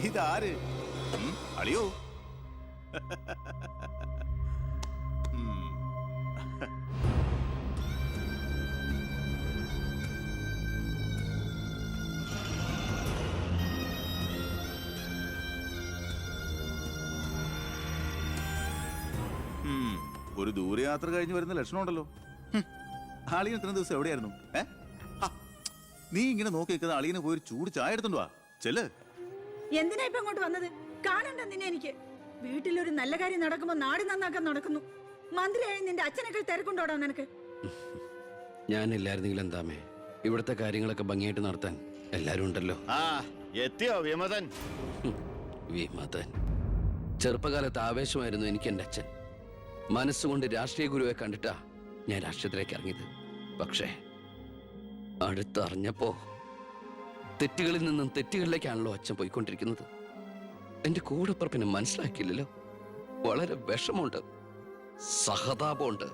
ഇതാര്? അളിയോ? ഒരു ദൂരയാത്ര കഴിഞ്ഞ് വരുന്ന ലക്ഷണമുണ്ടല്ലോ. അളിയൻ ഇത്ര ദിവസം എവിടെയായിരുന്നു? നീ ഇങ്ങനെ നോക്കി നിൽക്കുന്ന അളിയനെ പോയി ചൂട് ചായ എടുത്തോണ്ട് വാ. ചെല്ല്. എന്തിനാ ഇപ്പൊ അങ്ങോട്ട് വന്നത്? കാണണ്ട നിന്നെ എനിക്ക്. വീട്ടിലൊരു നല്ല കാര്യം നടക്കുമ്പോ നാട് നന്നാക്കാൻ നടക്കുന്നു. മന്ത്രിയായി നിന്റെ അച്ഛനൊക്കെ തിരക്കുണ്ടോടാ നിനക്ക്? ഞാനില്ലായിരുന്നെങ്കിൽ എന്താമേ, ഇവിടുത്തെ കാര്യങ്ങളൊക്കെ ഭംഗിയായിട്ട് നടത്താൻ എല്ലാരും ഉണ്ടല്ലോ. എത്തിയോ വിമതൻ? വിമതൻ ചെറുപ്പകാലത്ത് ആവേശമായിരുന്നു എനിക്ക് എന്റെ അച്ഛൻ. മനസ്സുകൊണ്ട് രാഷ്ട്രീയ ഗുരുവെ കണ്ടിട്ടാ ഞാൻ രാഷ്ട്രീയത്തിലേക്ക് ഇറങ്ങിയത്. പക്ഷേ അടുത്തറിഞ്ഞപ്പോ തെറ്റുകളിൽ നിന്നും തെറ്റുകളിലേക്കാണല്ലോ അച്ഛൻ പോയിക്കൊണ്ടിരിക്കുന്നത്. എന്റെ കൂടെപ്പുറപ്പിനെ മനസ്സിലാക്കിയില്ലല്ലോ. വളരെ വിഷമമുണ്ട്, സഹതാപമുണ്ട്.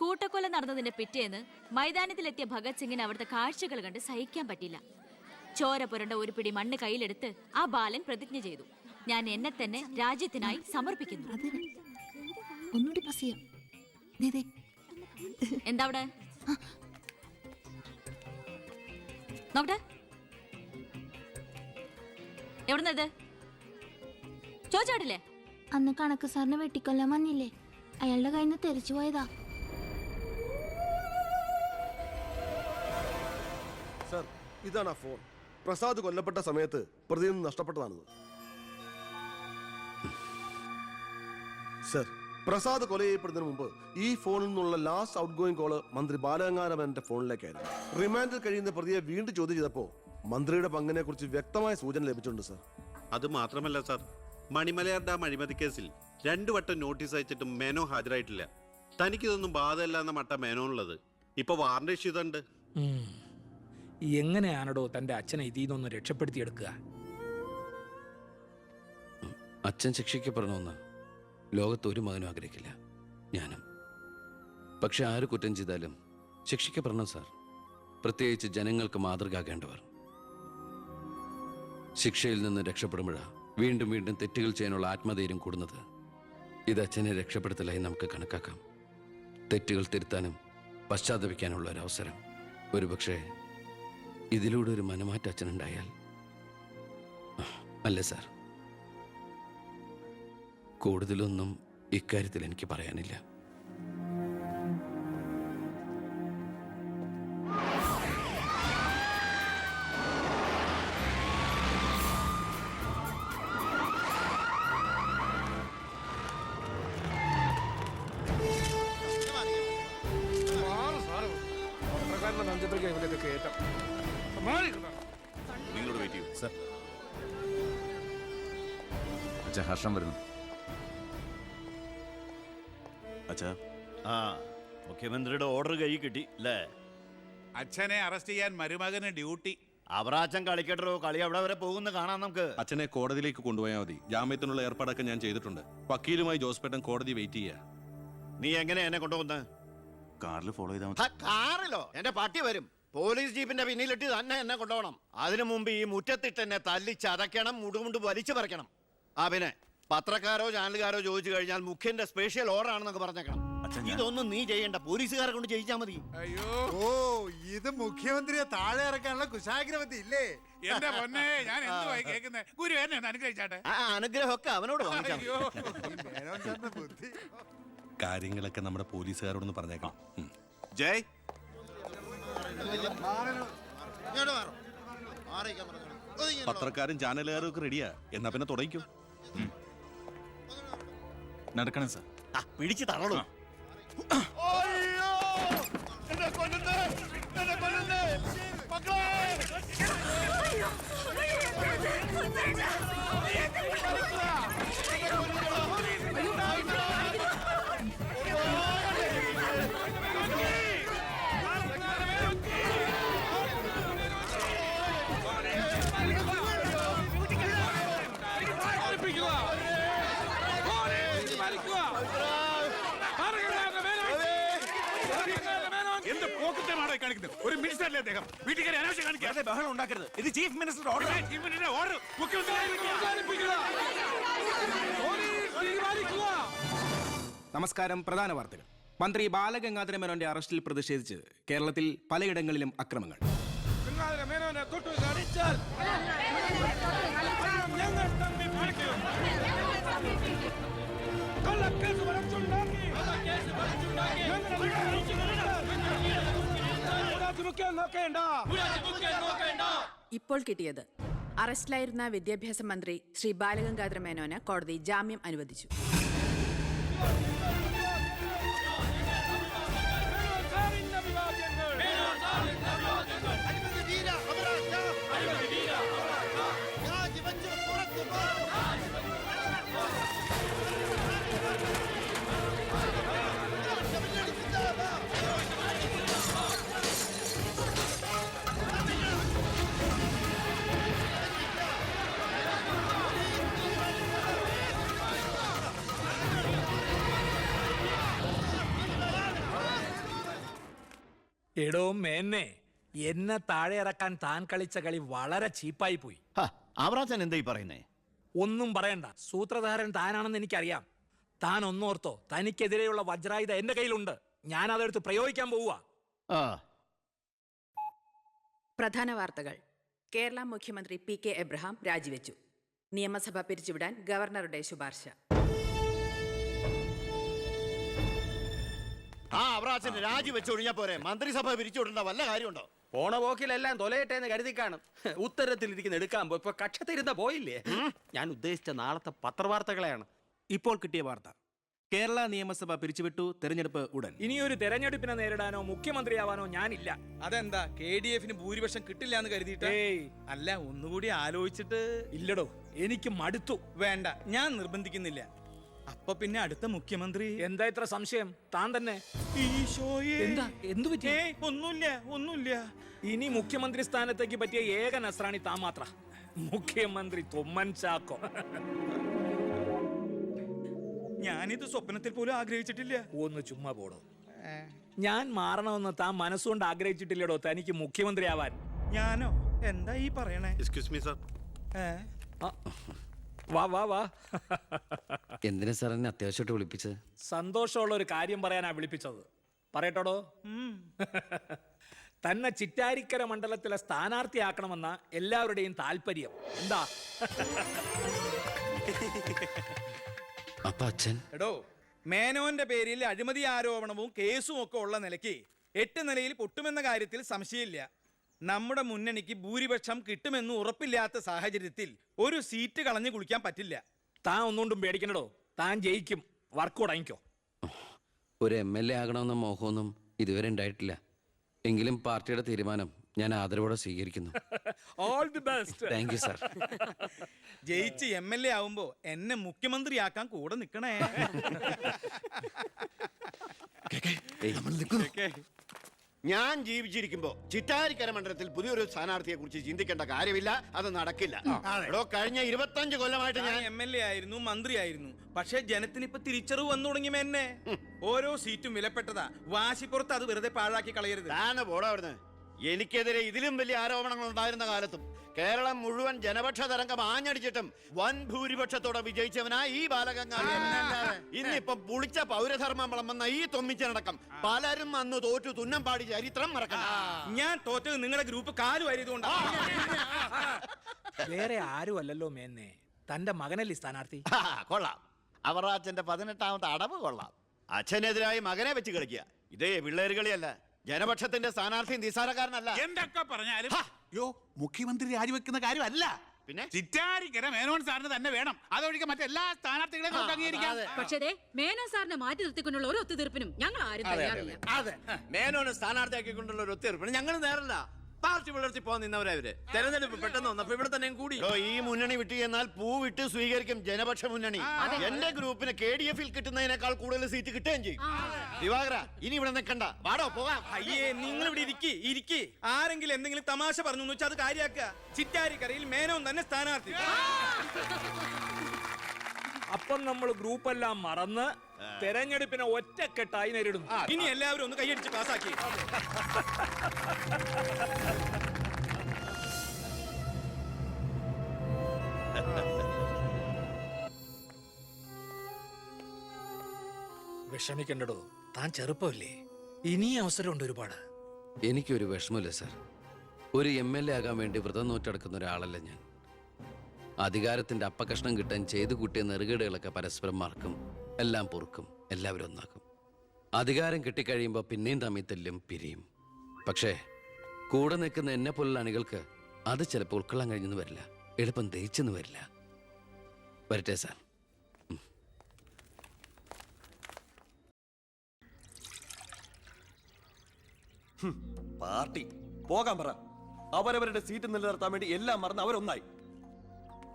കൂട്ടക്കൊല നടന്നതിന്റെ പിറ്റേന്ന് മൈതാനത്തിലെത്തിയ ഭഗത് സിംഗിന് അവിടുത്തെ കാഴ്ചകൾ കണ്ട് സഹിക്കാൻ പറ്റില്ല. ചോര പുരണ്ട ഒരു പിടി മണ്ണ് കയ്യിലെടുത്ത് ആ ബാലൻ പ്രതിജ്ഞ ചെയ്തു, ഞാൻ എന്നെ തന്നെ രാജ്യത്തിനായി സമർപ്പിക്കുന്നു. എന്താ അവിടെ നോക്കട്ടെ, എവിടുന്നത് ചോദിച്ചാടില്ലേ? അന്ന് കണക്ക് സാറിന് വെട്ടിക്കൊല്ലാൻ വന്നില്ലേ, അയാളുടെ കയ്യിൽ നിന്ന് തെറിച്ചു പോയതാ. സർ, ഇതാണ് ആ ഫോൺ. പ്രസാദ് കൊല്ലപ്പെട്ട സമയത്ത് പ്രതിയിൽ നിന്ന് നഷ്ടപ്പെട്ടതാണത്. സർ, പ്രസാദ് കൊല ചെയ്യപ്പെടുന്നതിന് മുമ്പ് ഈ ഫോണിൽ നിന്നുള്ള ലാസ്റ്റ് ഔട്ട് ഗോയിങ് കോള് മന്ത്രി ബാലഗംഗാധരന്റെ ഫോണിലേക്കായിരുന്നു. റിമാൻഡിൽ കഴിയുന്ന പ്രതിയെ വീണ്ടും ചോദ്യം ചെയ്തപ്പോ മന്ത്രിയുടെ പങ്കിനെ കുറിച്ച് വ്യക്തമായ സൂചന ലഭിച്ചിട്ടുണ്ട് സർ. അത് മാത്രമല്ല സർ, മണിമലയാർ ഡാം അഴിമതി കേസിൽ 2 വട്ടം നോട്ടീസ് അയച്ചിട്ടും മേനോ ഹാജരായിട്ടില്ല. തനിക്കിതൊന്നും ബാധയല്ല എന്ന മട്ട മേനോനുള്ളത്. ഇപ്പൊ വാറന്റ് ഇഷ്യൂ ഉണ്ട്. എങ്ങനെയാണോ തന്റെ അച്ഛനെ ഇതിൽ നിന്നൊന്ന് രക്ഷപ്പെടുത്തിയെടുക്കുക? അച്ഛൻ ശിക്ഷിക്കപ്പെടണമെന്ന് ലോകത്ത് ഒരു മകനും ആഗ്രഹിക്കില്ല, ഞാനും. പക്ഷെ ആര് കുറ്റം ചെയ്താലും ശിക്ഷിക്കപ്പെടണം സാർ. പ്രത്യേകിച്ച് ജനങ്ങൾക്ക് മാതൃകയാകേണ്ടവർ. ശിക്ഷയിൽ നിന്ന് രക്ഷപ്പെടുമ്പോഴാണ് വീണ്ടും വീണ്ടും തെറ്റുകൾ ചെയ്യാനുള്ള ആത്മധൈര്യം കൂടുന്നത്. ഇത് അച്ഛനെ രക്ഷപ്പെടുത്തലായി നമുക്ക് കണക്കാക്കാം. തെറ്റുകൾ തിരുത്താനും പശ്ചാത്തപിക്കാനുള്ള ഒരു അവസരം. ഒരുപക്ഷെ ഇതിലൂടെ ഒരു മനമാറ്റം അച്ഛനുണ്ടായാൽ. അല്ലേ സാർ? കൂടുതലൊന്നും ഇക്കാര്യത്തിൽ എനിക്ക് പറയാനില്ല. നിങ്ങളോട് വെയിറ്റ് ചെയ്യൂ സർ. അച്ഛാ, ഹർഷം വരുന്നു. അച്ഛാ, മുഖ്യമന്ത്രിയുടെ ഓർഡർ കൈ കിട്ടി അല്ലേ? അച്ഛനെ അറസ്റ്റ് ചെയ്യാൻ മരുമകന് ഡ്യൂട്ടി. അവറാച്ചൻ കളിക്കട്ടോ, കളി അവിടെ വരെ പോകുന്ന കാണാം നമുക്ക്. അച്ഛനെ കോടതിയിലേക്ക് കൊണ്ടുപോയാൽ മതി. ജാമ്യത്തിനുള്ള ഏർപ്പാടൊക്കെ ഞാൻ ചെയ്തിട്ടുണ്ട്. വക്കീലുമായി ജോസ്പേട്ടൻ കോടതി വെയിറ്റ് ചെയ്യാ. നീ എങ്ങനെ എന്നെ കൊണ്ടുപോകുന്ന? കാറിൽ ഫോളോ ചെയ്താൽ മതി. കാറിലോ? എന്റെ പട്ടി വരും. പോലീസ് ജീപ്പിന്റെ പിന്നിലിട്ട് തന്നെ എന്നെ കൊണ്ടുപോകണം. അതിനു മുമ്പ് ഈ മുറ്റത്തിട്ട് എന്നെ തല്ലി ചതയ്ക്കണം, മുടുമുണ്ട് വലിച്ചു പറിക്കണം. പിന്നെ പത്രക്കാരോ ചാനലുകാരോ ചോദിച്ചു കഴിഞ്ഞാൽ മുഖ്യന്റെ സ്പെഷ്യൽ ഓർഡർ ആണെന്നൊക്കെ പറഞ്ഞേക്കണം. ഇതൊന്നും നീ ചെയ്യണ്ട, പോലീസുകാരെ കൊണ്ട് ചെയ്യിച്ചാൽ മതി. അയ്യോ, ഓ, ഇത് മുഖ്യമന്ത്രിയെ താഴെ ഇറക്കാനുള്ള കുശാഗ്രവതി ഇല്ലേ? എന്റെ പൊന്നെ, ഞാൻ എന്തുവായി കേൾക്കുന്നത്? ഗുരു എന്നെ ഒന്ന് അനുഗ്രഹിച്ചാട്ടെ. അനുഗ്രഹമൊക്കെ അവനോട് വാങ്ങിച്ചാൽ ബുദ്ധി. കാര്യങ്ങളൊക്കെ നമ്മുടെ പോലീസുകാരോടൊന്ന് പറഞ്ഞേക്കാം. ജയ്, പത്രക്കാരും ചാനലുകാരും ഒക്കെ റെഡിയാ. എന്നാ പിന്നെ തുടങ്ങിക്കോ. നടക്കണം സാർ. പിടിച്ച് തള്ളൂ. പോക്കറ്റമാണോ കാണിക്കുന്നത്? ഒരു മിനിസ്റ്ററല്ലേ അദ്ദേഹം? വീട്ടിൽ കയറി അനാവശ്യം കാണിക്കാതെ ബഹളം ഉണ്ടാക്കരുത്. ഇത് chief minister order. Chief minister order. നമസ്കാരം. പ്രധാന വാർത്തകൾ. മന്ത്രി ബാലഗംഗാധര മേനോന്റെ അറസ്റ്റിൽ പ്രതിഷേധിച്ച് കേരളത്തിൽ പലയിടങ്ങളിലും അക്രമങ്ങൾ. ഇപ്പോൾ കിട്ടിയത് അറസ്റ്റിലായിരുന്ന വിദ്യാഭ്യാസ മന്ത്രി ശ്രീ ബാലഗംഗാധര മേനോന് കോടതി ജാമ്യം അനുവദിച്ചു. എടോ മേന്നെ, എന്നെ താഴെ ഇറക്കാൻ താൻ കളിച്ച കളി വളരെ ചീപ്പായി പോയി. അവറാച്ചൻ എന്താ ഈ പറയുന്നേ? ഒന്നും പറയണ്ട, സൂത്രധാരൻ താനാണെന്ന് എനിക്കറിയാം. താൻ ഒന്നോർത്തോ, തനിക്കെതിരെയുള്ള വജ്രായുധ എന്റെ കയ്യിലുണ്ട്. ഞാൻ അതെടുത്ത് പ്രയോഗിക്കാൻ പോവുക. പ്രധാന വാർത്തകൾ. കേരള മുഖ്യമന്ത്രി പി.കെ. എബ്രഹാം രാജിവെച്ചു. നിയമസഭ പിരിച്ചുവിടാൻ ഗവർണറുടെ ശുപാർശ. അവറാച്ചൻ രാജിവെച്ചൊഴിഞ്ഞാ പോരെ? മന്ത്രിസഭ പിരിച്ചുവിടേണ്ട വല്ല കാര്യമുണ്ടോ? പോണ പോക്കിലെല്ലാം തൊലയട്ടെ എന്ന് കരുതി കാണും. ഉത്തരത്തിലിരിക്കുന്ന എടുക്കാൻ പോയി ഇപ്പൊ കക്ഷത്തിരുന്ന പോയില്ലേ? ഞാൻ ഉദ്ദേശിച്ച നാളത്തെ പത്രവാർത്തകളെയാണ്. ഇപ്പോൾ കിട്ടിയ വാർത്ത, കേരള നിയമസഭ പിരിച്ചുവിട്ടു, തെരഞ്ഞെടുപ്പ് ഉടൻ. ഇനിയൊരു തെരഞ്ഞെടുപ്പിനെ നേരിടാനോ മുഖ്യമന്ത്രിയാവാനോ ഞാനില്ല. അതെന്താ, KDF-ന് ഭൂരിപക്ഷം കിട്ടില്ല എന്ന് കരുതിയിട്ട്? അല്ല, ഒന്നുകൂടി ആലോചിച്ചിട്ട്. ഇല്ലടോ, എനിക്ക് മടുത്തു. വേണ്ട, ഞാൻ നിർബന്ധിക്കുന്നില്ല. അപ്പൊ പിന്നെ അടുത്ത മുഖ്യമന്ത്രി എന്താ ഇത്ര സംശയം? താൻ തന്നെ. എന്താ, എന്തു പറ്റി? ഒന്നുമില്ല. ഇനി മുഖ്യമന്ത്രി സ്ഥാനത്തേക്ക് പറ്റിയ ഏക നസ്രാണി താൻ മാത്ര. മുഖ്യമന്ത്രി തൊമ്മൻ ചാക്കോ. ഞാനിത് സ്വപ്നത്തിൽ പോലും ആഗ്രഹിച്ചിട്ടില്ല. ഒന്ന് ചുമ്മാ പോടോ. ഞാൻ മാറണമെന്ന് താൻ മനസ്സുകൊണ്ട് ആഗ്രഹിച്ചിട്ടില്ലടോ തനിക്ക് മുഖ്യമന്ത്രിയാവാൻ. ഞാനോ? എന്താ ഈ പറയണേ? Excuse me sir. വാ വാ വാ. എന്തിനാ സാർ എന്നെ അത്യാവശ്യമായിട്ട് വിളിപ്പിച്ചത്? സന്തോഷമുള്ള ഒരു കാര്യം പറയാനാ വിളിപ്പിച്ചത്. പറയട്ടോടോ. തന്നെ ചിറ്റാരിക്കര മണ്ഡലത്തിലെ സ്ഥാനാർത്ഥിയാക്കണമെന്ന എല്ലാവരുടെയും താല്പര്യം. എന്താ? അപ്പൊ അച്ഛൻ? എടോ, മേനോന്റെ പേരിൽ അഴിമതി ആരോപണവും കേസും ഒക്കെ ഉള്ള നിലയ്ക്ക് 8 നിലയിൽ പൊട്ടുമെന്ന കാര്യത്തിൽ സംശയമില്ല. നമ്മുടെ മുന്നണിക്ക് ഭൂരിപക്ഷം കിട്ടുമെന്ന് ഉറപ്പില്ലാത്ത സാഹചര്യത്തിൽ ഒരു സീറ്റ് കളഞ്ഞു കുളിക്കാൻ പറ്റില്ല. താൻ ഒന്നുകൊണ്ടും പേടിക്കണടോ, താൻ ജയിക്കും. വർക്ക് തുടങ്ങിക്കോ. ഒരു MLA ആകണമെന്ന മോഹമൊന്നും ഇതുവരെ ഉണ്ടായിട്ടില്ല. എങ്കിലും പാർട്ടിയുടെ തീരുമാനം ഞാൻ ആദരവോടെ സ്വീകരിക്കുന്നു. All the best. Thank you sir. ജയിച്ച് MLA ആവുമ്പോ എന്നെ മുഖ്യമന്ത്രിയാക്കാൻ കൂടെ നിക്കണേ. ഞാൻ ജീവിച്ചിരിക്കുമ്പോ ചിറ്റാരിക്കര മണ്ഡലത്തിൽ പുതിയൊരു സ്ഥാനാർത്ഥിയെ കുറിച്ച് ചിന്തിക്കേണ്ട കാര്യമില്ല. അത് നടക്കില്ല. കഴിഞ്ഞ 25 കൊല്ലമായിട്ട് ഞാൻ MLA ആയിരുന്നു, മന്ത്രിയായിരുന്നു. പക്ഷെ ജനത്തിന് ഇപ്പൊ തിരിച്ചറിവ് വന്നു തുടങ്ങി. എന്നെ ഓരോ സീറ്റും വിലപ്പെട്ടതാ. വാശിപ്പുറത്ത് അത് വെറുതെ പാഴാക്കി കളയരുത്. പോടാ അവിടുന്ന്. എനിക്കെതിരെ ഇതിലും വലിയ ആരോപണങ്ങൾ ഉണ്ടായിരുന്ന കാലത്തും കേരളം മുഴുവൻ ജനപക്ഷ തരംഗം ആഞ്ഞടിച്ചിട്ടും വൻ ഭൂരിപക്ഷത്തോടെ വിജയിച്ചവനാ ഈ ബാലഗംഗാധരൻ. ഇന്നിപ്പം പുളിച്ച പൗരധർമ്മം വിളമ്പുന്ന ഈ തൊമ്മിച്ചനടക്കം പലരും അന്ന് തോറ്റു തുന്നം പാടി ചരിത്രം മറക്കണം. ഞാൻ തോറ്റത് നിങ്ങളുടെ ഗ്രൂപ്പ് കാലുവായതുകൊണ്ടാ. വേറെ ആരും അല്ലല്ലോ മേന്നെ, തന്റെ മകനല്ലേ സ്ഥാനാർത്ഥി. കൊള്ളാം. അവറാച്ചന്റെ 18ാമത്തെ അടവ് കൊള്ളാം. അച്ഛനെതിരായി മകനെ വെച്ച് കളിക്കുക. ഇതേ പിള്ളേര് കളിയല്ല. ജനപക്ഷത്തിന്റെ സ്ഥാനാർത്ഥി നിസാരക്കാരനല്ല. എന്തൊക്കെ പറഞ്ഞാലും മുഖ്യമന്ത്രി രാജിവെക്കുന്ന കാര്യമല്ല. പിന്നെ ചിറ്റാരിക്കര മേനോൻ സാറിന് തന്നെ വേണം. അതൊഴികെ മറ്റെല്ലാ സ്ഥാനാർത്ഥികളെയും നമുക്ക് അംഗീകരിക്കാം. പക്ഷേ മേനോൻ സാറിനെ മാറ്റി നിർത്തിക്കൊണ്ടുള്ള ഒരു ഒത്തുതീർപ്പിനും ഞങ്ങൾ ആരും തയ്യാറില്ല. അതെ, മേനോനെ സ്ഥാനാർത്ഥിയാക്കിക്കൊണ്ടുള്ള ഒരു ഒത്തുതീർപ്പിന് ഞങ്ങൾ നേരല്ല. പാർട്ടി പുലർത്തി പോകാൻ നിന്നവരവര്. തെരഞ്ഞെടുപ്പ് പെട്ടെന്ന് വന്നപ്പോ ഇവിടെ തന്നെ കൂടി. ഈ മുന്നണി വിട്ട് എന്നാൽ പൂ വിട്ട് സ്വീകരിക്കും ജനപക്ഷ മുന്നണി. എന്റെ ഗ്രൂപ്പിന് KDF-ൽ കിട്ടുന്നതിനേക്കാൾ കൂടുതൽ സീറ്റ് കിട്ടുകയും ചെയ്യും. ദിവാകര, ഇനി ഇവിടെ നിൽക്കണ്ട, വാടോ പോകാം. അയ്യേ, നിങ്ങൾ ഇവിടെ ഇരിക്കി. ആരെങ്കിലും എന്തെങ്കിലും തമാശ പറഞ്ഞു വെച്ചാൽ അത് കാര്യാക്കുക. ചിറ്റാരിക്കരയിൽ മേനോൻ തന്നെ സ്ഥാനാർത്ഥി. അപ്പം നമ്മൾ ഗ്രൂപ്പെല്ലാം മറന്ന് തെരഞ്ഞെടുപ്പിനെ ഒറ്റക്കെട്ടായി നേരിടുന്നു. ഇനി എല്ലാവരും ഒന്ന് കൈയടിച്ച് പാസ്സാക്കി. വിഷമിക്കണ്ടടോ, താൻ ചെറുപ്പമല്ലേ, ഇനി അവസരമുണ്ട് ഒരുപാട്. എനിക്കൊരു വിഷമമില്ല സാർ. ഒരു MLA ആകാൻ വേണ്ടി വ്രതം നോറ്റെടുക്കുന്ന ഒരാളല്ല ഞാൻ. അധികാരത്തിന്റെ അപ്പകഷ്ണം കിട്ടാൻ ചെയ്തു കൂട്ടിയ നെറുകേടുകളൊക്കെ പരസ്പരം മറക്കും, എല്ലാം പൊറുക്കും, എല്ലാവരും ഒന്നാക്കും. അധികാരം കിട്ടിക്കഴിയുമ്പോൾ പിന്നെയും തമ്മിൽ തെല്ലും പിരിയും. പക്ഷേ കൂടെ നിൽക്കുന്ന എന്നെ പോലുള്ള അണികൾക്ക് അത് ചിലപ്പോൾ ഉൾക്കൊള്ളാൻ കഴിഞ്ഞെന്ന് വരില്ല, എളുപ്പം ദഹിച്ചെന്ന് വരില്ല. വരട്ടെ സാർ. പാർട്ടി പോകാൻ പറ. അവരവരുടെ സീറ്റ് നിലനിർത്താൻ വേണ്ടി എല്ലാം മറന്ന് അവരൊന്നായി.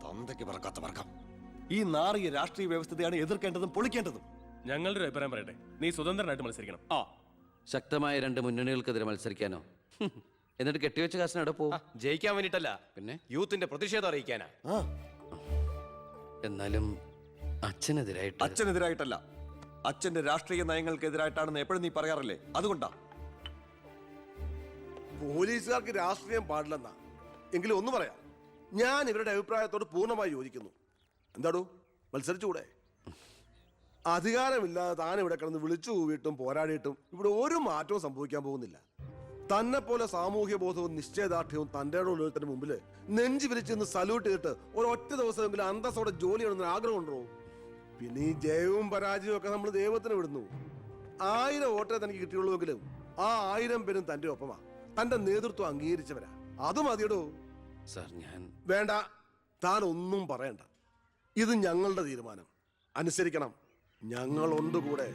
തന്തയ്ക്ക് പറക്കാത്ത വർക്കം. ഈ നാറിയ രാഷ്ട്രീയ വ്യവസ്ഥയാണ് എതിർക്കേണ്ടതും പൊളിക്കേണ്ടതും. ഞങ്ങളുടെ ഒരു അഭിപ്രായം പറയട്ടെ, നീ സ്വതന്ത്രനായിട്ട് മത്സരിക്കണം. ശക്തമായ 2 മുന്നണികൾക്കെതിരെ മത്സരിക്കാനോ? എന്നിട്ട് കെട്ടിവെച്ച കാശിന് എവിടെ പോവും? ജയിക്കാൻ വേണ്ടിട്ടല്ല, പിന്നെ യൂത്തിന്റെ പ്രതിഷേധം അറിയിക്കാനാ. എന്നാലും അച്ഛനെതിരായിട്ട്. അച്ഛനെതിരായിട്ടല്ല, അച്ഛന്റെ രാഷ്ട്രീയ നയങ്ങൾക്കെതിരായിട്ടാണെന്ന് എപ്പോഴും നീ പറയാറില്ലേ, അതുകൊണ്ടാ. പോലീസുകാർക്ക് രാഷ്ട്രീയം പാടില്ലെന്നാ. എങ്കിലും ഒന്ന് പറയാം, ഞാൻ ഇവരുടെ അഭിപ്രായത്തോട് പൂർണ്ണമായി യോജിക്കുന്നു. എന്താടോ, മത്സരിച്ചുകൂടെ? അധികാരമില്ലാതെ താൻ ഇവിടെ കിടന്ന് വിളിച്ചു കൂവിയിട്ടും പോരാടിയിട്ടും ഇവിടെ ഒരു മാറ്റവും സംഭവിക്കാൻ പോകുന്നില്ല. തന്നെ പോലെ സാമൂഹ്യ ബോധവും നിശ്ചയദാർഢ്യവും തൻ്റെ ഉള്ളതിന് മുമ്പിൽ നെഞ്ചു വിരിച്ചെന്ന് സല്യൂട്ട് ചെയ്തിട്ട് ഒരൊറ്റ ദിവസമെങ്കിലും അന്തസ്സോടെ ജോലി ചെയ്യണമെന്ന് ആഗ്രഹം ഉണ്ടോ? പിന്നെ ഈ ജയവും പരാജയവും ഒക്കെ നമ്മൾ ദൈവത്തിന് വിടുന്നു. 1000 വോട്ടേ തനിക്ക് കിട്ടിയുള്ളൂവെങ്കിലും ആ 1000 പേരും തൻ്റെ ഒപ്പമാ, തന്റെ നേതൃത്വം അംഗീകരിച്ചവരാ. അത് മതിയടോ. സാർ ഞാൻ വേണ്ട, താൻ ഒന്നും പറയണ്ട. ഇത് ഞങ്ങളുടെ തീരുമാനം, അനുസരിക്കണം. ഞങ്ങളുണ്ട് കൂടെ.